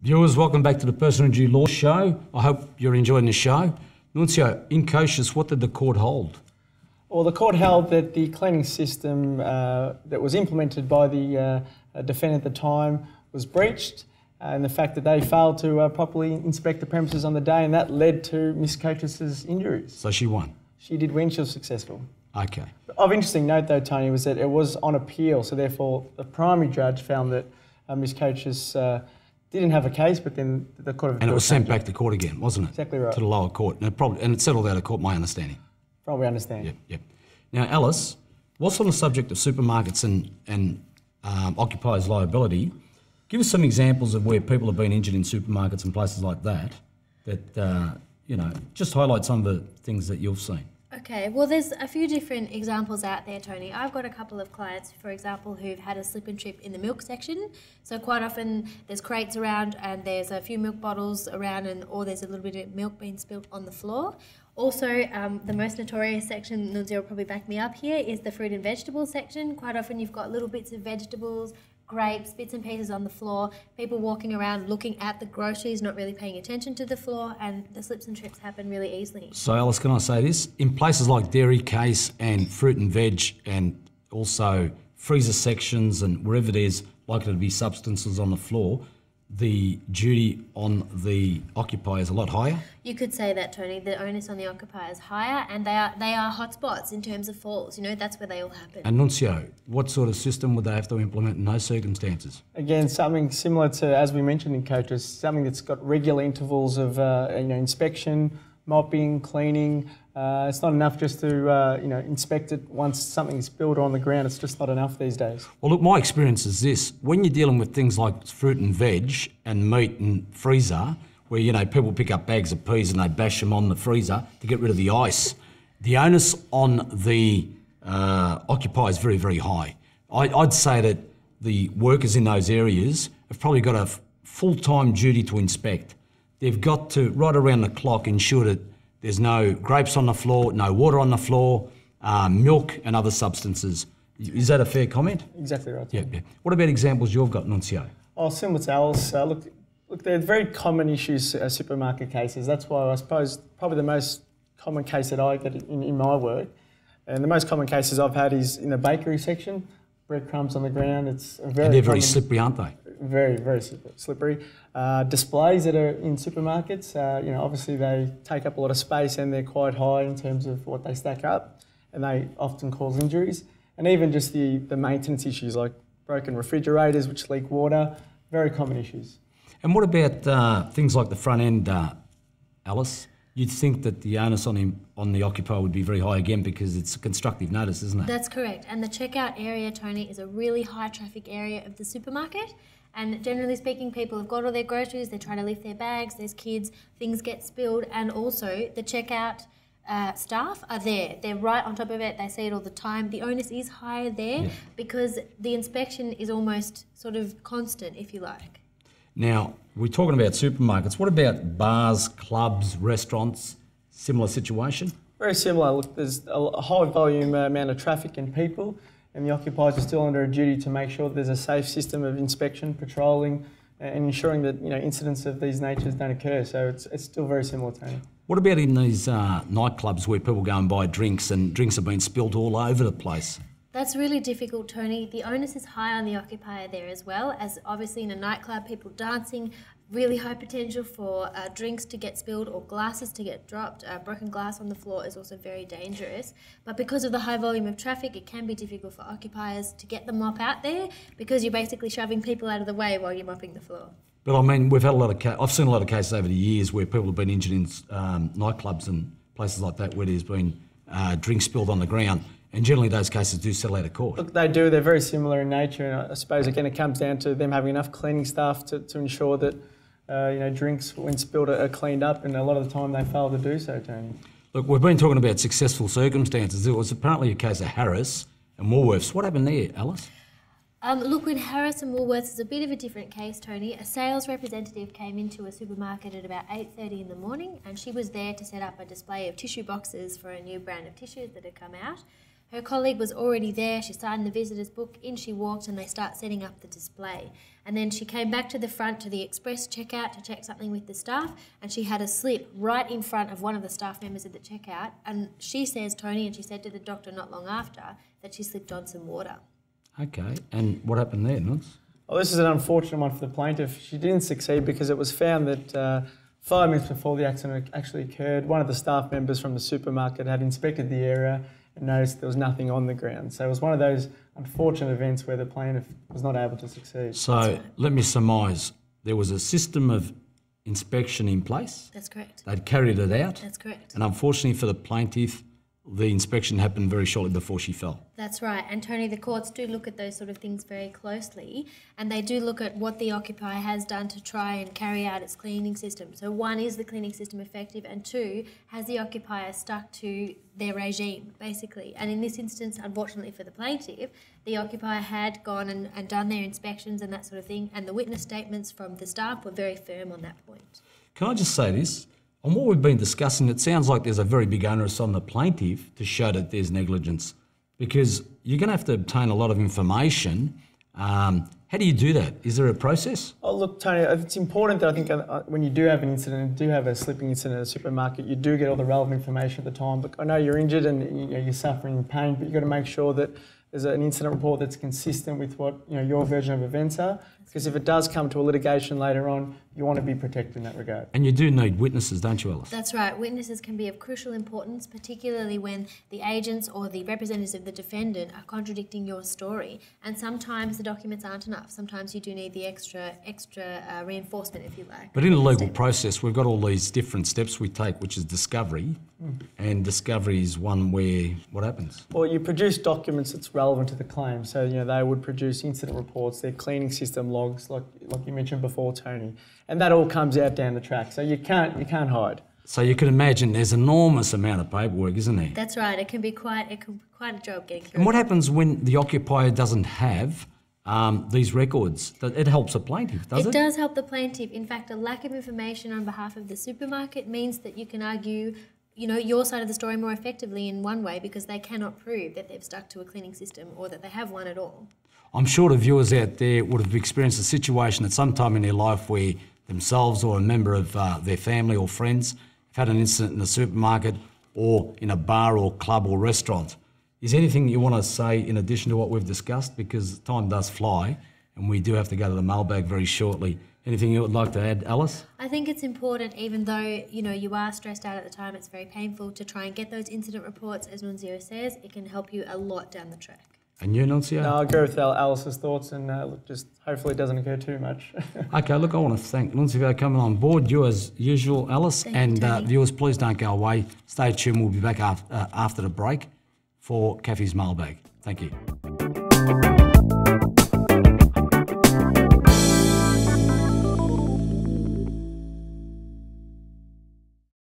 Viewers, welcome back to the Personal Injury Law Show. I hope you're enjoying the show. Nuncio, in Coaches, what did the court hold? Well, the court held that the cleaning system that was implemented by the defendant at the time was breached, and the fact that they failed to properly inspect the premises on the day, and that led to Miss Coaches' injuries. So she won? She did win, she was successful. Okay. Of interesting note though, Tony, was that it was on appeal, so therefore the primary judge found that Miss Coaches didn't have a case, but then the Court of Appeal... And it was sent back to court again, wasn't it? Exactly right. To the lower court. And it settled out of court, my understanding. Probably understand. Yep. Now, Alice, what's on the subject of supermarkets and occupiers' liability? Give us some examples of where people have been injured in supermarkets and places like that, just highlight some of the things that you've seen. Okay, well there's a few different examples out there, Tony. I've got a couple of clients, for example, who've had a slip and trip in the milk section. So quite often there's crates around and there's a few milk bottles around or there's a little bit of milk being spilled on the floor. Also, the most notorious section, Nunzio will probably back me up here, is the fruit and vegetables section. Quite often you've got little bits of vegetables, grapes, bits and pieces on the floor, people walking around looking at the groceries, not really paying attention to the floor, and the slips and trips happen really easily. So Alice, can I say this? In places like dairy case and fruit and veg and also freezer sections and wherever there's likely to be substances on the floor, the duty on the occupier is a lot higher? You could say that, Tony. The onus on the occupier is higher, and they are hot spots in terms of falls. That's where they all happen. And Nuncio, what sort of system would they have to implement in those circumstances? Again, something similar to, as we mentioned in Coaches, something that's got regular intervals of inspection, mopping, cleaning. It's not enough just to inspect it once something's spilled on the ground. It's just not enough these days. Well, look, my experience is this: when you're dealing with things like fruit and veg and meat and freezer, where people pick up bags of peas and they bash them on the freezer to get rid of the ice, the onus on the occupier is very, very high. I'd say that the workers in those areas have probably got a full-time duty to inspect. They've got to, right around the clock, ensure that there's no grapes on the floor, no water on the floor, milk and other substances. Is that a fair comment? Exactly right. Yeah. What about examples you've got, Nuncio? Oh, similar to Alice. Look, they're very common issues, supermarket cases. That's why I suppose probably the most common case that I get in my work, and the most common cases I've had is in the bakery section, breadcrumbs on the ground. It's a very and they're very slippery, aren't they? Very, very slippery. Displays that are in supermarkets, obviously they take up a lot of space and they're quite high in terms of what they stack up, and they often cause injuries. And even just the maintenance issues like broken refrigerators which leak water, very common issues. And what about things like the front end, Alice? You'd think that the onus on the occupier would be very high again because it's a constructive notice, isn't it? That's correct. And the checkout area, Tony, is a really high traffic area of the supermarket. And generally speaking, people have got all their groceries, they're trying to lift their bags, there's kids, things get spilled, and also the checkout staff are there. They're right on top of it, they see it all the time. The onus is higher there because the inspection is almost sort of constant, if you like. Now, we're talking about supermarkets. What about bars, clubs, restaurants? Similar situation? Very similar. Look, there's a high volume amount of traffic and people, and the occupiers are still under a duty to make sure that there's a safe system of inspection, patrolling, and ensuring that incidents of these natures don't occur. So it's still very similar, Tony. What about in these nightclubs where people go and buy drinks and drinks have been spilled all over the place? That's really difficult, Tony. The onus is high on the occupier there as well, as obviously in a nightclub, people dancing, really high potential for drinks to get spilled or glasses to get dropped. Broken glass on the floor is also very dangerous. But because of the high volume of traffic, it can be difficult for occupiers to get the mop out there because you're basically shoving people out of the way while you're mopping the floor. But I mean, I've seen a lot of cases over the years where people have been injured in nightclubs and places like that where there's been drinks spilled on the ground. And generally those cases do settle out of court. Look, they do. They're very similar in nature. And I suppose, again, it comes down to them having enough cleaning staff to ensure that drinks, when spilled, are cleaned up. And a lot of the time they fail to do so, Tony. Look, we've been talking about successful circumstances. There was apparently a case of Harris and Woolworths. What happened there, Alice? Look, with Harris and Woolworths, it's a bit of a different case, Tony. A sales representative came into a supermarket at about 8:30 in the morning, and she was there to set up a display of tissue boxes for a new brand of tissues that had come out. Her colleague was already there, she signed the visitor's book, in she walked and they start setting up the display. And then she came back to the front to the express checkout to check something with the staff, and she had a slip right in front of one of the staff members at the checkout, and she says, Tony, and she said to the doctor not long after, that she slipped on some water. Okay, and what happened there, Nuns? Well, this is an unfortunate one for the plaintiff. She didn't succeed because it was found that 5 minutes before the accident actually occurred, one of the staff members from the supermarket had inspected the area and noticed there was nothing on the ground. So it was one of those unfortunate events where the plaintiff was not able to succeed. So let me surmise. There was a system of inspection in place. That's correct. They'd carried it out. That's correct. And unfortunately for the plaintiff, the inspection happened very shortly before she fell. That's right. And Tony, the courts do look at those sort of things very closely, and they do look at what the occupier has done to try and carry out its cleaning system. So one, is the cleaning system effective? And two, has the occupier stuck to their regime, basically? And in this instance, unfortunately for the plaintiff, the occupier had gone and done their inspections and that sort of thing, and the witness statements from the staff were very firm on that point. Can I just say this? On what we've been discussing, it sounds like there's a very big onus on the plaintiff to show that there's negligence, because you're going to have to obtain a lot of information. How do you do that? Is there a process? Oh, look, Tony, it's important that I think when you do have an incident and do have a slipping incident at a supermarket, you do get all the relevant information at the time. Look, I know you're injured and you're suffering pain, but you've got to make sure that there's an incident report that's consistent with what your version of events are. Because if it does come to a litigation later on, you want to be protected in that regard. And you do need witnesses, don't you, Alice? That's right. Witnesses can be of crucial importance, particularly when the agents or the representatives of the defendant are contradicting your story. And sometimes the documents aren't enough. Sometimes you do need the extra reinforcement, if you like. But in a legal process, we've got all these different steps we take, which is discovery. And discovery is one where what happens? Well, you produce documents that's relevant to the claim. So, they would produce incident reports, their cleaning system logs, like you mentioned before, Tony. And that all comes out down the track. So you can't hide. So you can imagine there's an enormous amount of paperwork, isn't there? That's right. It can be quite a job getting through. And what happens when the occupier doesn't have these records? It helps a plaintiff, does it? It does help the plaintiff. In fact, a lack of information on behalf of the supermarket means that you can argue your side of the story more effectively in one way, because they cannot prove that they've stuck to a cleaning system or that they have one at all. I'm sure the viewers out there would have experienced a situation at some time in their life where themselves or a member of their family or friends have had an incident in the supermarket or in a bar or club or restaurant. Is there anything you want to say in addition to what we've discussed? Because time does fly and we do have to go to the mailbag very shortly. Anything you would like to add, Alice? I think it's important, even though you are stressed out at the time, it's very painful, to try and get those incident reports. As Nunzio says, it can help you a lot down the track. And you, Nunzio? No, I agree with Alice's thoughts, and just hopefully it doesn't occur too much. Okay, look, I want to thank Nunzio for coming on board. You as usual, Alice. Thank you, viewers, please don't go away. Stay tuned. We'll be back after the break for Kathy's mailbag. Thank you.